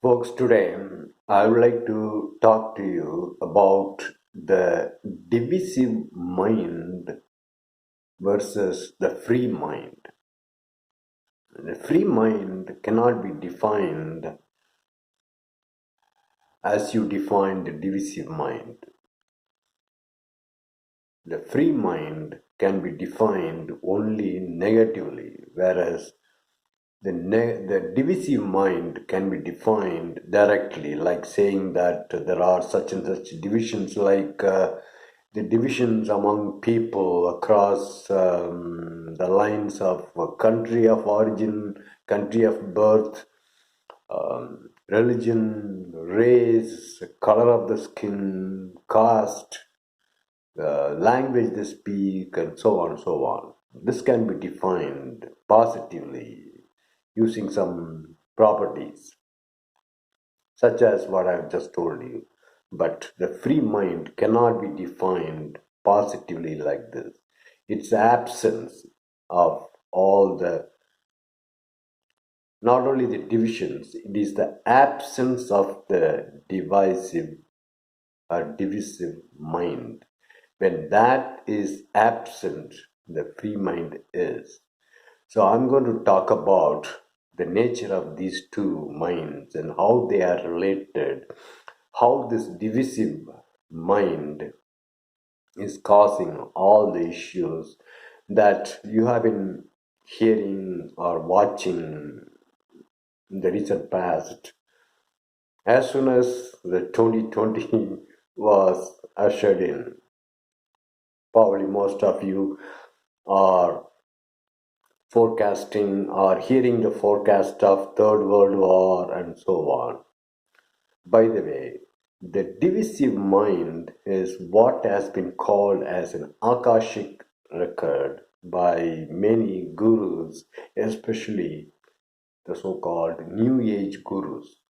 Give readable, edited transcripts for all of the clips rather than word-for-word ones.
Folks, today I would like to talk to you about the divisive mind versus the free mind. The free mind cannot be defined as you define the divisive mind. The free mind can be defined only negatively, whereas the divisive mind can be defined directly, like saying that there are such and such divisions, like the divisions among people across the lines of country of origin, country of birth, religion, race, color of the skin, caste, language they speak, and so on and so on. This can be defined positively using some properties, such as what I've just told you. But the free mind cannot be defined positively like this. It's absence of all the, not only the divisions, it is the absence of the divisive or divisive mind. When that is absent, the free mind is. So I'm going to talk about the nature of these two minds and how they are related, how this divisive mind is causing all the issues that you have been hearing or watching in the recent past. As soon as the 2020 was ushered in, probably most of you are forecasting or hearing the forecast of Third World War and so on. By the way, the divisive mind is what has been called as an Akashic record by many gurus, especially the so called New Age gurus.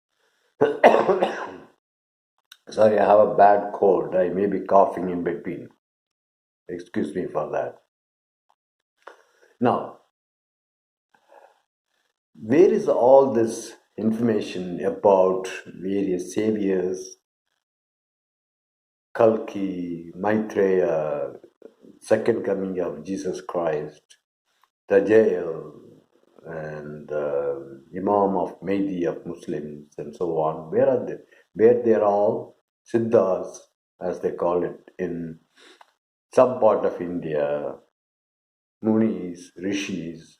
Sorry, I have a bad cold. I may be coughing in between. Excuse me for that. Now, where is all this information about various saviors, Kalki, Maitreya, second coming of Jesus Christ, the jail, and Imam of Mahdi of Muslims, and so on? Where are they? Where they are all Siddhas, as they call it in some part of India, Munis, Rishis,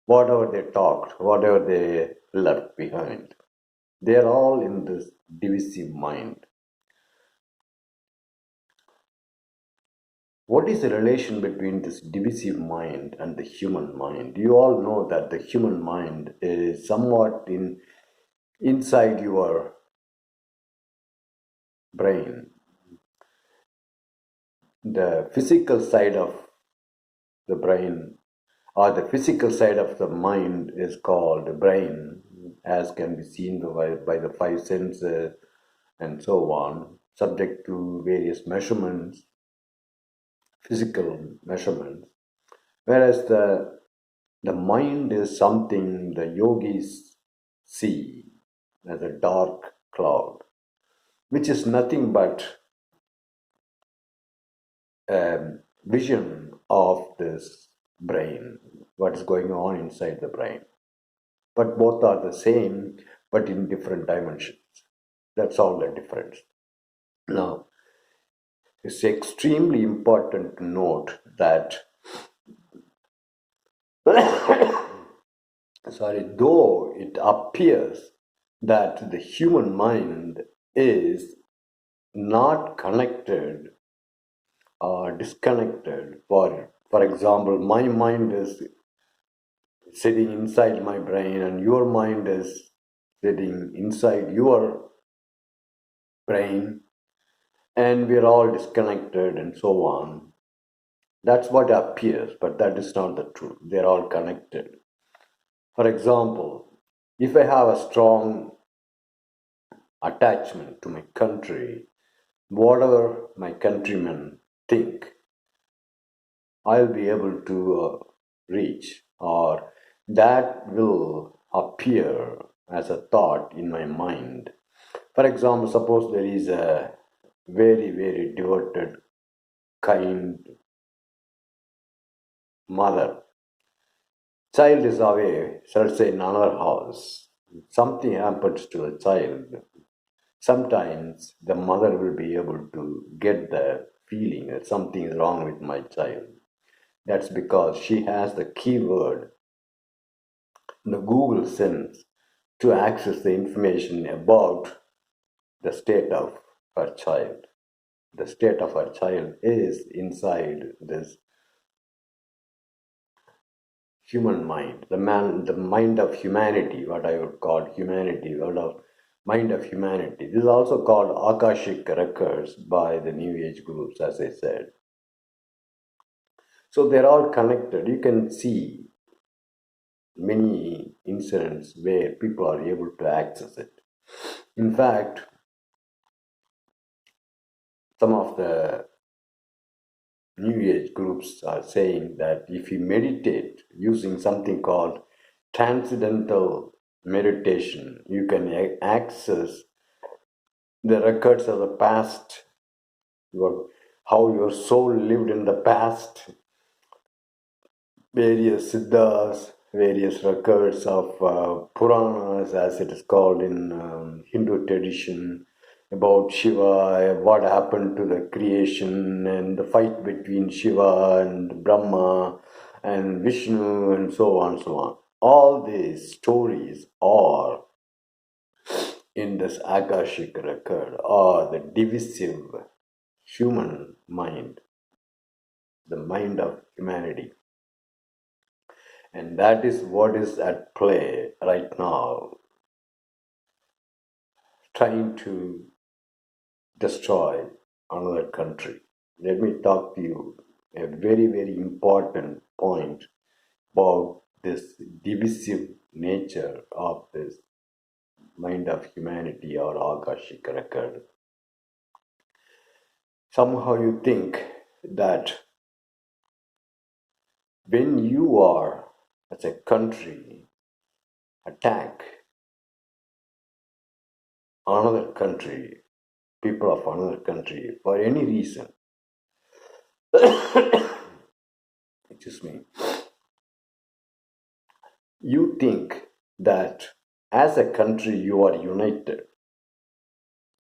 whatever they talked, whatever they left behind. They are all in this divisive mind. What is the relation between this divisive mind and the human mind? You all know that the human mind is somewhat inside your brain. The physical side of the brain or the physical side of the mind is called brain, as can be seen by the five senses and so on, subject to various measurements, physical measurements. Whereas the mind is something the yogis see as a dark cloud, which is nothing but a vision of this brain, what is going on inside the brain. But both are the same, but in different dimensions. That's all the difference. Now, it's extremely important to note that, sorry, though it appears that the human mind is not connected or disconnected. For example, my mind is sitting inside my brain and your mind is sitting inside your brain, and we're all disconnected and so on. That's what appears, but that is not the truth. They're all connected. For example, if I have a strong attachment to my country, whatever my countrymen think, I'll be able to reach, or that will appear as a thought in my mind. For example, suppose there is a very, very devoted, kind mother. Child is away, let's say in another house. Something happens to the child. Sometimes the mother will be able to get the feeling that something is wrong with my child. That's because she has the keyword in the Google sense to access the information about the state of her child. The state of her child is inside this human mind, the mind of humanity, what I would call humanity, mind of humanity. This is also called Akashic records by the New Age groups, as I said. So they're all connected. You can see many incidents where people are able to access it. In fact, some of the New Age groups are saying that if you meditate using something called transcendental meditation, you can access the records of the past, how your soul lived in the past, various siddhas, various records of Puranas, as it is called in Hindu tradition, about Shiva, what happened to the creation, and the fight between Shiva and Brahma and Vishnu, and so on, so on. All these stories are in this Akashic record, or the divisive human mind, the mind of humanity. And that is what is at play right now, trying to destroy another country. Let me talk to you a very, very important point about this divisive nature of this mind of humanity or Akashic record. Somehow you think that when you are, as a country, attack another country, people of another country, for any reason, excuse me, you think that as a country you are united.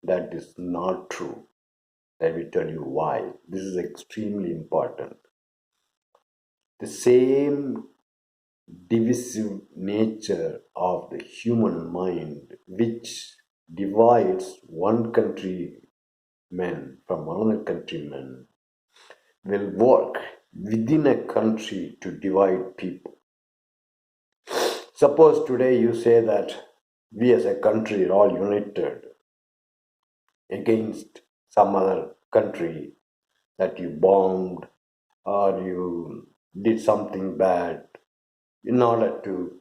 That is not true. Let me tell you why. This is extremely important. The same divisive nature of the human mind, which divides one countryman from another countryman, will work within a country to divide people. Suppose today you say that we as a country are all united against some other country that you bombed or you did something bad in order to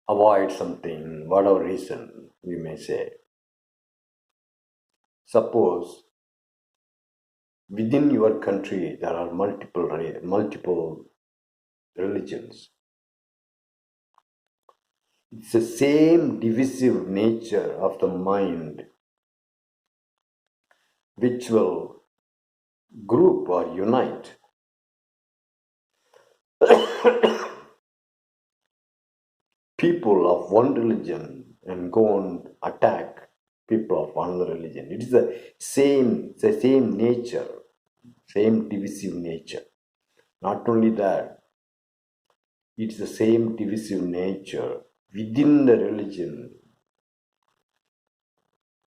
avoid something, whatever reason we may say. Suppose within your country there are multiple religions. It's the same divisive nature of the mind which will group or unite people of one religion and go and attack people of another religion. It is the same nature, same divisive nature. Not only that, it's the same divisive nature within the religion.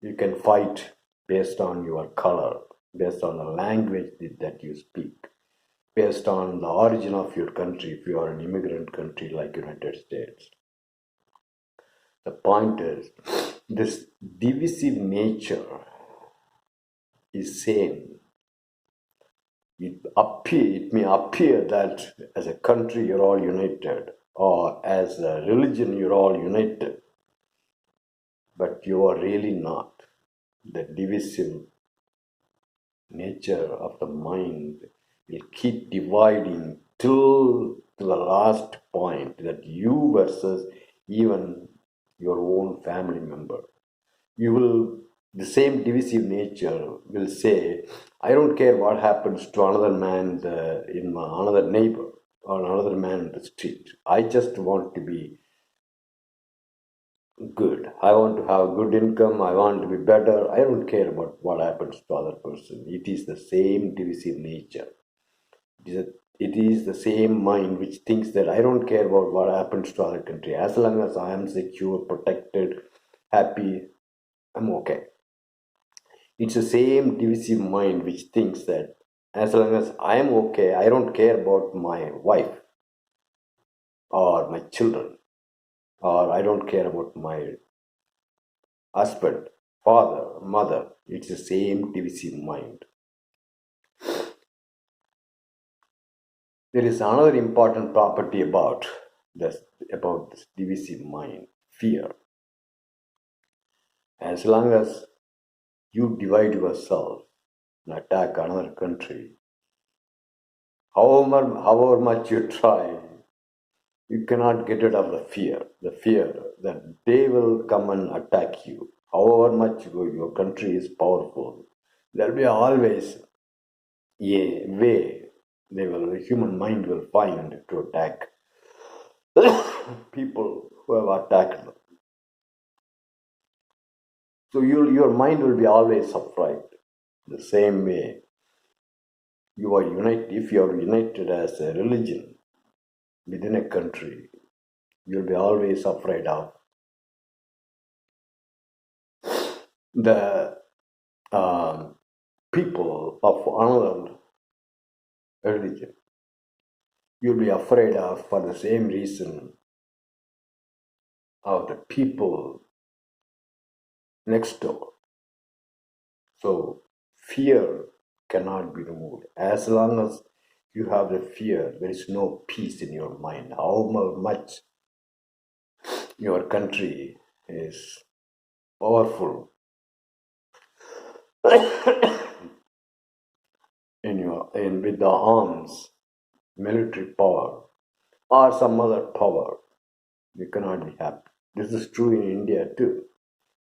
You can fight based on your color, based on the language that you speak, based on the origin of your country if you are an immigrant country like United States. The point is, this divisive nature is same. It may appear that as a country you're all united, or as a religion you're all united, but you are really not. The divisive nature of the mind will keep dividing till to the last point, that you versus even your own family member. You will, the same divisive nature will say, I don't care what happens to another man in my another neighbor or another man in the street. I just want to be good. I want to have good income. I want to be better. I don't care about what happens to other person. It is the same divisive nature. It is the same mind which thinks that I don't care about what happens to other country. As long as I am secure, protected, happy, I'm okay. It's the same divisive mind which thinks that as long as I am okay, I don't care about my wife or my children, or I don't care about my husband, father, mother. It's the same divisive mind. There is another important property this divisive mind, fear. As long as you divide yourself and attack another country, however much you try, you cannot get rid of the fear that they will come and attack you. However much your country is powerful, there will be always a way the human mind will find to attack people who have attacked them. So your mind will be always upright. The same way you are united, if you are united as a religion within a country, you'll be always afraid of the um, people of another religion. You'll be afraid of for the same reason of the people next door. So fear cannot be removed. As long as you have the fear, there is no peace in your mind. How much your country is powerful in with the arms, military power, or some other power, you cannot be happy. This is true in India too.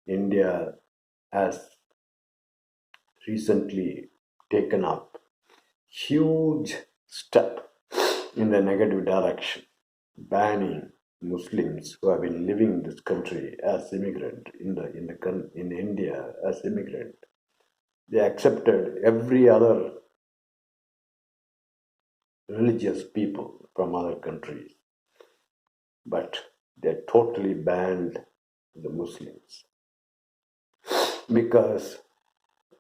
India has recently taken up huge step in the negative direction, banning Muslims who have been living in this country as immigrant in India as immigrant. They accepted every other religious people from other countries, but they totally banned the Muslims because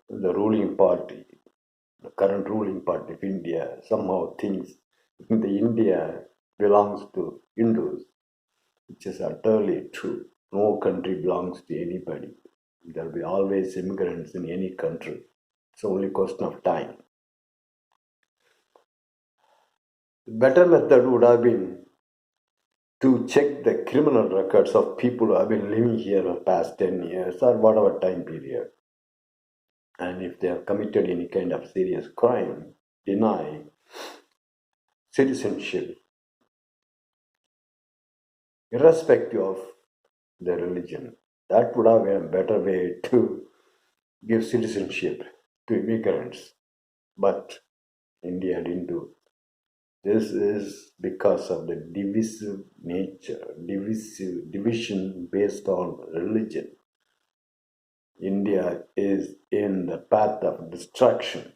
the ruling party, the current ruling party of India, somehow thinks the India belongs to Hindus, which is utterly true. No country belongs to anybody. There will be always immigrants in any country. It's only a question of time. The better method would have been to check the criminal records of people who have been living here for the past 10 years or whatever time period. And if they have committed any kind of serious crime, deny citizenship, irrespective of the religion. That would have been a better way to give citizenship to immigrants. But India didn't do. This is because of the divisive nature, division based on religion. India is in the path of destruction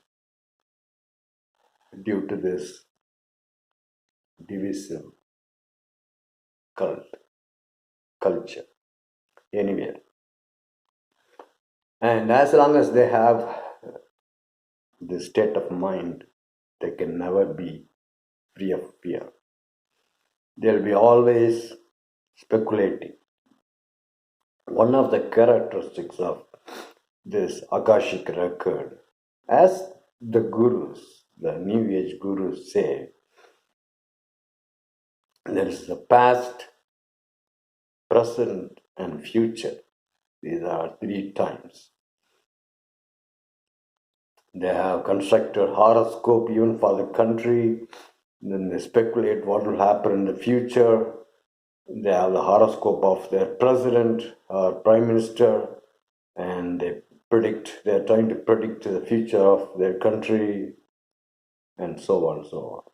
due to this divisive culture anywhere. And as long as they have this state of mind, they can never be free of fear. They'll be always speculating. One of the characteristics of this Akashic record, as the gurus, the New Age gurus say, there is the past, present, and future. These are three times. They have constructed horoscope even for the country. Then they speculate what will happen in the future. They have the horoscope of their president or prime minister, and they're trying to predict the future of their country, and so on and so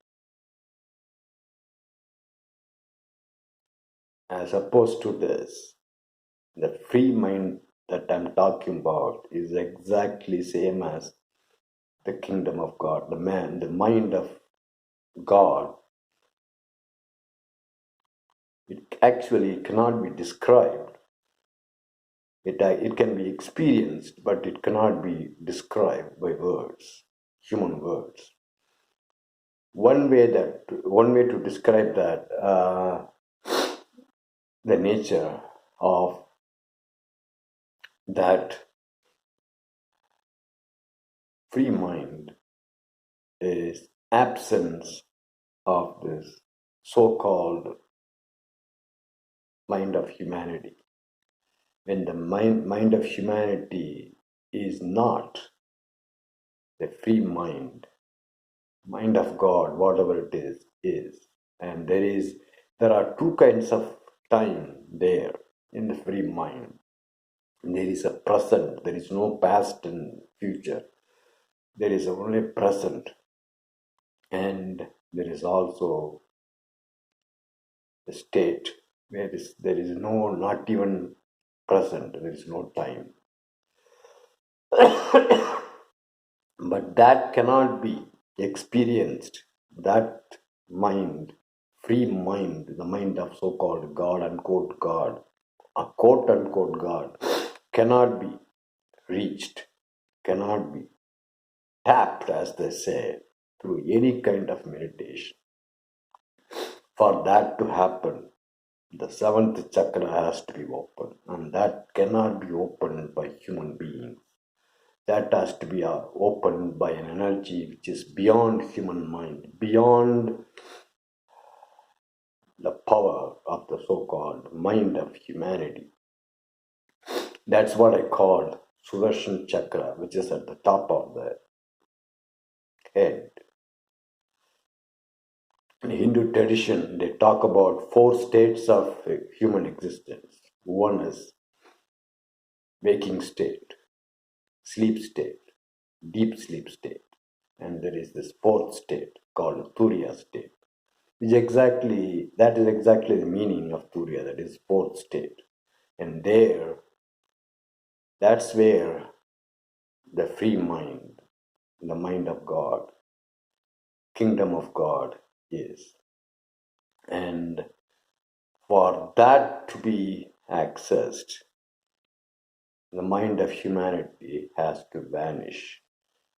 on. As opposed to this, the free mind that I'm talking about is exactly same as the kingdom of God. The mind of God, it actually cannot be described. It can be experienced, but it cannot be described by words, human words. One way to describe that, the nature of that free mind is absence of this so-called mind of humanity. When the mind of humanity is not the free mind of God, whatever it is. And there are two kinds of time there in the free mind. There is a present, there is no past and future. There is only present. And there is also a state where there is no, not even present, there is no time. But that cannot be experienced. That mind, free mind, the mind of so called God, unquote God, a quote unquote God, cannot be reached, cannot be tapped, as they say, through any kind of meditation. For that to happen, the seventh chakra has to be open, and that cannot be opened by human beings. That has to be opened by an energy which is beyond human mind, beyond the power of the so-called mind of humanity. That's what I call Sudarshan Chakra, which is at the top of the head. In Hindu tradition, they talk about four states of human existence. One is waking state, sleep state, deep sleep state, and there is this fourth state called Turiya state. That is exactly the meaning of Turiya, that is fourth state. And that's where the free mind, the mind of God, kingdom of God is. And for that to be accessed, the mind of humanity has to vanish.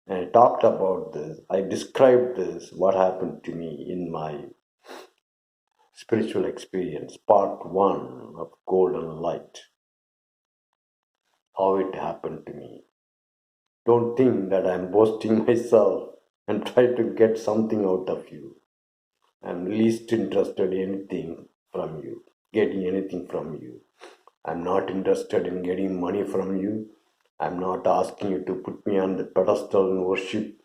And I talked about this, I described this, what happened to me in my spiritual experience, part one of Golden Light, how it happened to me. Don't think that I'm boasting myself and try to get something out of you. I'm least interested in anything from you, getting anything from you. I'm not interested in getting money from you. I'm not asking you to put me on the pedestal and worship.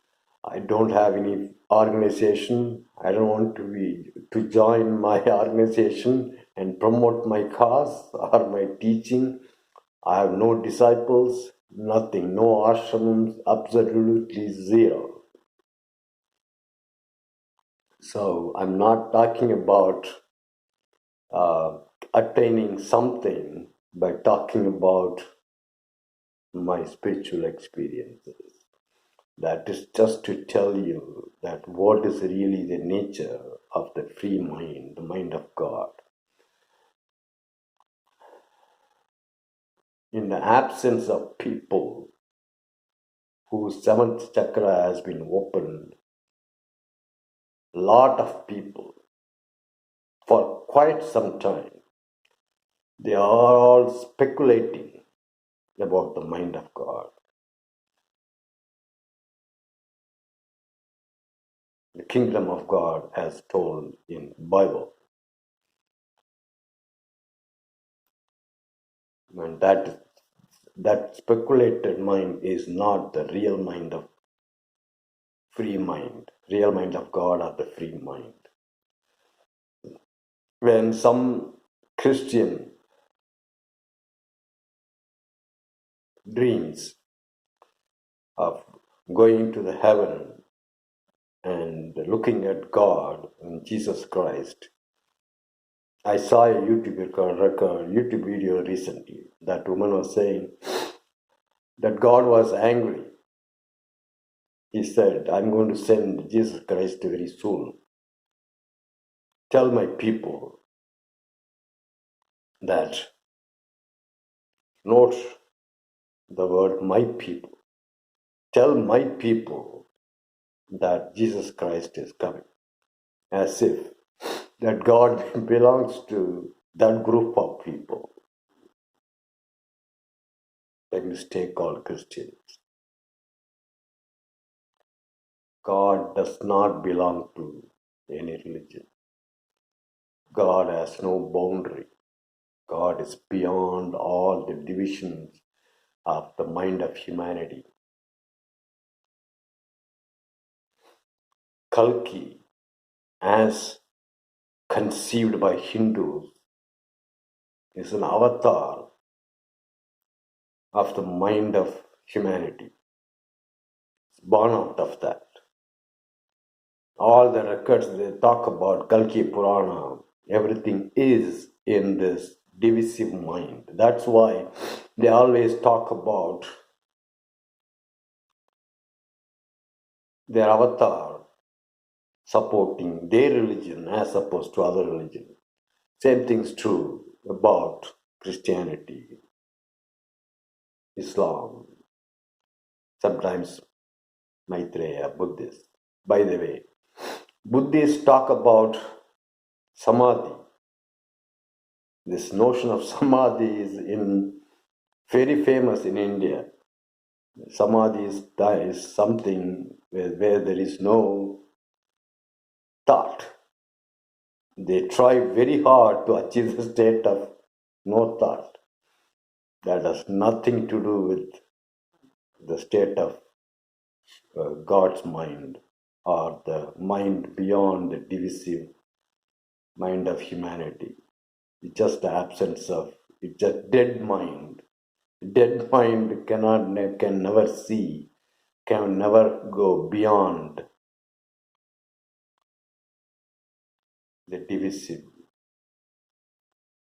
I don't have any organization. I don't want to join my organization and promote my cause or my teaching. I have no disciples, nothing, no ashrams, absolutely zero. So I'm not talking about uh, attaining something by talking about my spiritual experiences. That is just to tell you that what is really the nature of the free mind, the mind of God. In the absence of people whose seventh chakra has been opened, lot of people for quite some time, they are all speculating about the mind of God. The kingdom of God as told in Bible. And that speculated mind is not the real mind of free mind, real mind of God or the free mind. When some Christian dreams of going to the heaven and looking at God and Jesus Christ. I saw a YouTube video recently. That woman was saying that God was angry. He said, I'm going to send Jesus Christ very soon. Tell my people that, note the word my people. Tell my people that Jesus Christ is coming. As if that God belongs to that group of people. A mistake called Christians. God does not belong to any religion. God has no boundary. God is beyond all the divisions of the mind of humanity. Kalki, as conceived by Hindus, is an avatar of the mind of humanity. It's born out of that. All the records they talk about, Kalki Purana, everything is in this divisive mind. That's why they always talk about their avatar supporting their religion as opposed to other religion. Same thing's true about Christianity, Islam, sometimes Maitreya, Buddhist. By the way, Buddhists talk about samadhi. This notion of samadhi is very famous in India. Samadhi is something where there is no thought. They try very hard to achieve the state of no thought. That has nothing to do with the state of God's mind or the mind beyond the divisive mind of humanity. It's just the absence of, it's just dead mind. Dead mind can never see, can never go beyond the divisive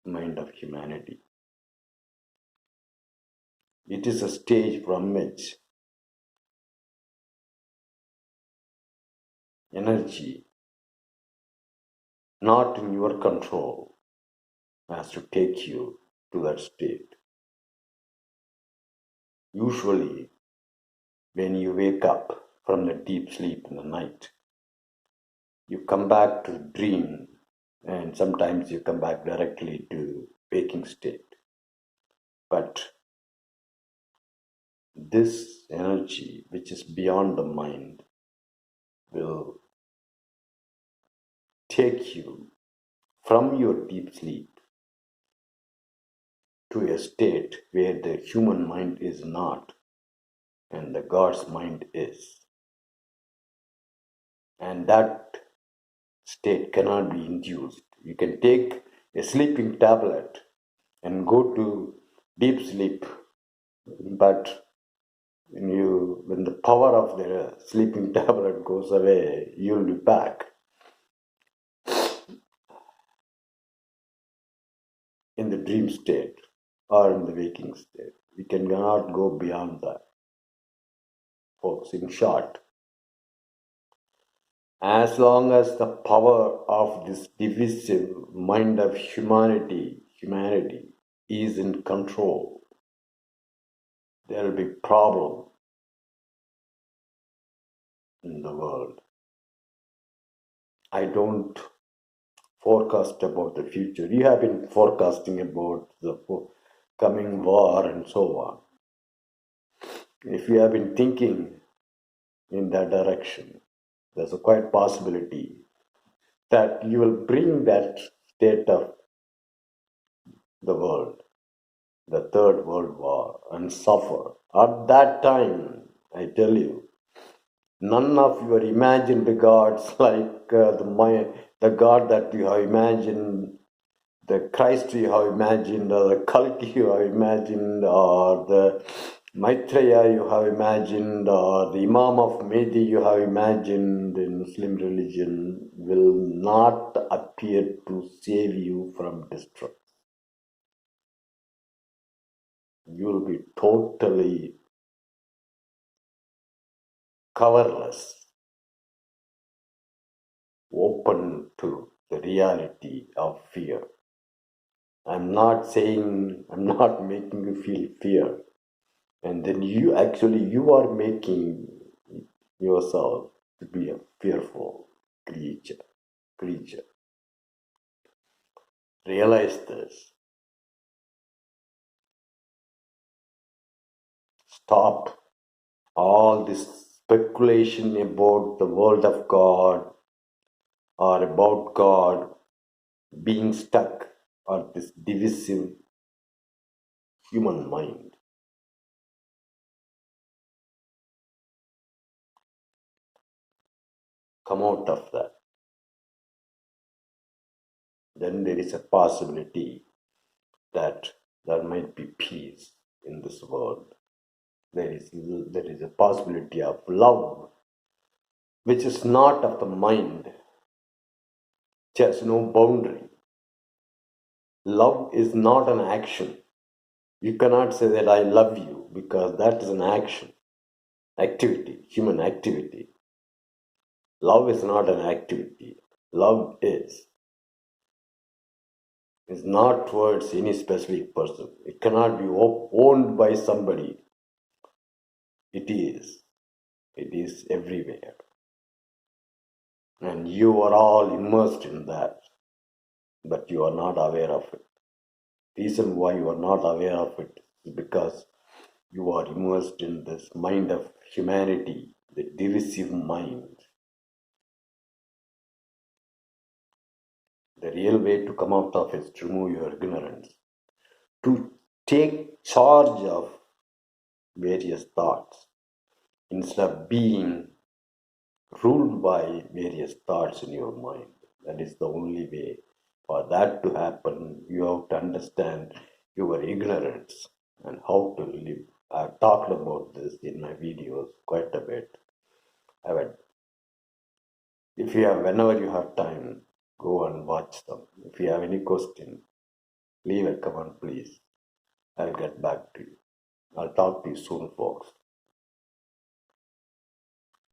mind of humanity. It is a stage from which energy, not in your control, has to take you to that state. Usually, when you wake up from the deep sleep in the night, you come back to the dream, and sometimes you come back directly to waking state. But this energy, which is beyond the mind, will take you from your deep sleep to a state where the human mind is not and the God's mind is. And that state cannot be induced. You can take a sleeping tablet and go to deep sleep, but when the power of the sleeping tablet goes away, you'll be back in the dream state or in the waking state. We cannot go beyond that. Folks, in short, as long as the power of this divisive mind of humanity is in control, there will be problem in the world. I don't forecast about the future. You have been forecasting about the coming war and so on. If you have been thinking in that direction, there's a quite possibility that you will bring that state of the world, the Third World War, and suffer. At that time, I tell you, none of your imagined gods like the God that you have imagined the Christ you have imagined, or the Kalki you have imagined, or the Maitreya you have imagined, or the Imam of Mehdi you have imagined in Muslim religion will not appear to save you from destruction. You will be totally coverless, open to the reality of fear. I'm not making you feel fear. And then you are making yourself to be a fearful creature. Realize this. Stop all this speculation about the world of God or about God being stuck on this divisive human mind. Come out of that. Then there is a possibility that there might be peace in this world. There is a possibility of love, which is not of the mind, just no boundary. Love is not an action. You cannot say that I love you because that is an action, activity, human activity. Love is not an activity. Love is not towards any specific person. It cannot be owned by somebody. It is. It is everywhere. And you are all immersed in that, but you are not aware of it. Reason why you are not aware of it is because you are immersed in this mind of humanity, the divisive mind. The real way to come out of it is to remove your ignorance, to take charge of various thoughts instead of being ruled by various thoughts in your mind. That is the only way. For that to happen, you have to understand your ignorance and how to live. I've talked about this in my videos quite a bit. If you have, whenever you have time, go and watch them. If you have any question, leave a comment, please. I'll get back to you. I'll talk to you soon, folks.